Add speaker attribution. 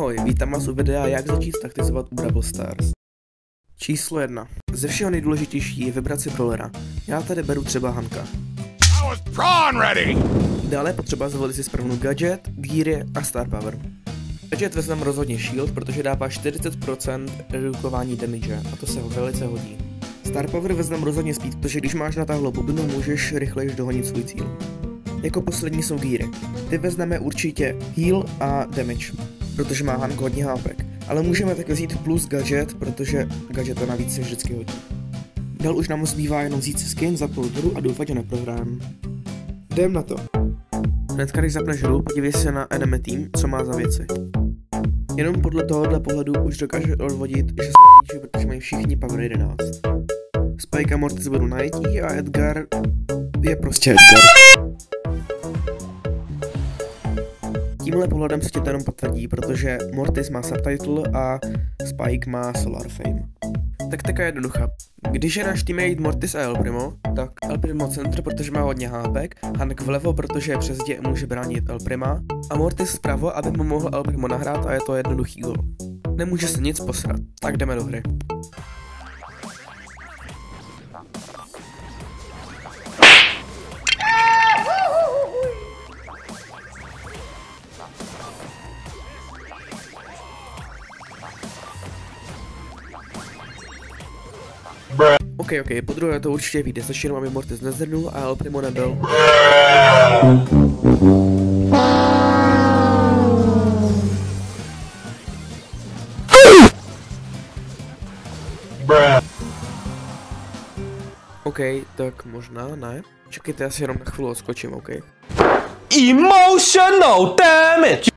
Speaker 1: Ahoj, vítám vás u videa, jak začít taktizovat u Brawl Stars. Číslo 1. Ze všeho nejdůležitější je vybrat si brawlera. Já tady beru třeba Hanka. Dále je potřeba zvolit si správnou gadget, geary a star power. Gadget vezmeme rozhodně shield, protože dává 40% redukování damage a to se ho velice hodí. Star power vezmeme rozhodně speed, protože když máš natáhlou bubnu, můžeš rychleji dohonit svůj cíl. Jako poslední jsou geary. Ty vezmeme určitě heal a damage, protože má Hank hodně hápek. Ale můžeme také vzít plus gadget, protože gadget to navíc se vždycky hodí. Dál už nám zbývá jenom vzít si skin, zapnout hru a doufat, že neprohrám. Jdem na to. Hnedka když zapneš hru, podívej se na enemy team, co má za věci. Jenom podle tohohle pohledu už dokáže odvodit, že se ničí, protože mají všichni power 11. Spike a Mortis budou najetí a Edgar je prostě Edgar. Tímhle pohledem se ti to jenom potvrdí, protože Mortis má subtitle a Spike má Solar Fame. Taktika je jednoduchá. Když je náš teammate Mortis a El Primo, tak El Primo center, protože má hodně hápek, Hank vlevo, protože je přes dě může bránit El Prima, a Mortis vpravo, aby mu mohl El Primo nahrát a je to jednoduchý gol. Nemůže se nic posrat, tak jdeme do hry. OK, podruhé to určitě vyjde, stačí jenom, aby Mortis nezrnul a El Primo nebyl. OK, tak možná ne. Čekajte, já si jenom na chvíli odskočím, OK.
Speaker 2: Emotional damage!